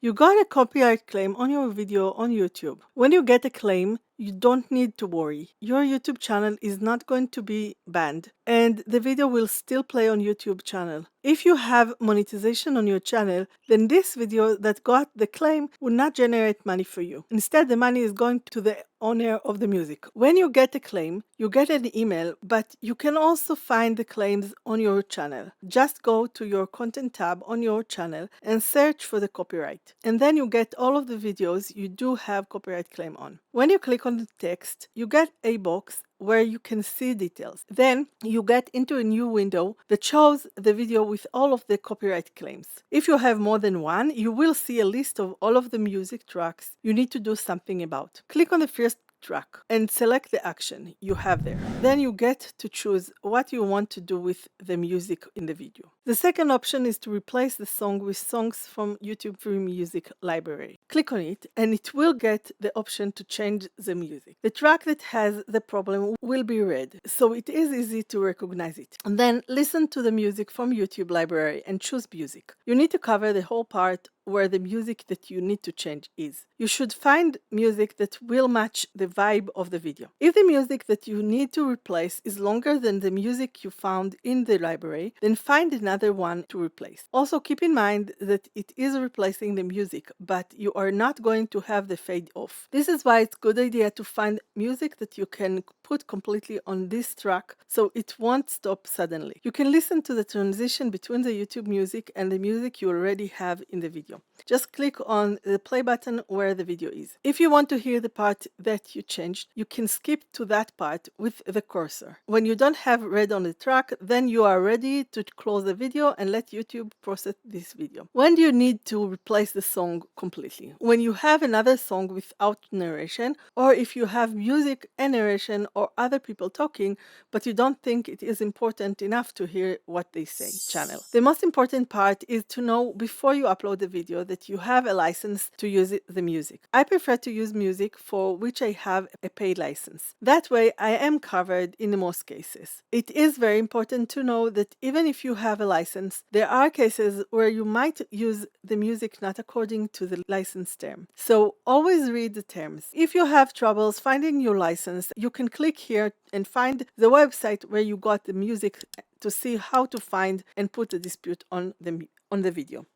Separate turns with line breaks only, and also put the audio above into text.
You got a copyright claim on your video on YouTube. When you get a claim, you don't need to worry. Your YouTube channel is not going to be banned and the video will still play on YouTube channel. If you have monetization on your channel, then this video that got the claim will not generate money for you. Instead, the money is going to the owner of the music. When you get a claim, you get an email, but you can also find the claims on your channel. Just go to your content tab on your channel and search for the copyright. And then you get all of the videos you do have copyright claim on. When you click on the text, you get a box where you can see details. Then you get into a new window that shows the video with all of the copyright claims. If you have more than one, you will see a list of all of the music tracks you need to do something about. Click on the first track and select the action you have there. Then you get to choose what you want to do with the music in the video. The second option is to replace the song with songs from YouTube Free Music Library. Click on it and it will get the option to change the music. The track that has the problem will be red, so it is easy to recognize it. And then listen to the music from YouTube library and choose music. You need to cover the whole part where the music that you need to change is. You should find music that will match the vibe of the video. If the music that you need to replace is longer than the music you found in the library, then find another one to replace. Also keep in mind that it is replacing the music, but you are not going to have the fade off. This is why it's a good idea to find music that you can put completely on this track so it won't stop suddenly. You can listen to the transition between the YouTube music and the music you already have in the video. Just click on the play button where the video is. If you want to hear the part that you changed, you can skip to that part with the cursor. When you don't have red on the track, then you are ready to close the video and let YouTube process this video. When do you need to replace the song completely? When you have another song without narration, or if you have music and narration or other people talking, but you don't think it is important enough to hear what they say. Channel. The most important part is to know before you upload the video that you have a license to use the music. I prefer to use music for which I have a paid license. That way I am covered in most cases. It is very important to know that even if you have a license, there are cases where you might use the music not according to the license term. So always read the terms. If you have troubles finding your license, you can click here and find the website where you got the music to see how to find and put the dispute on the video.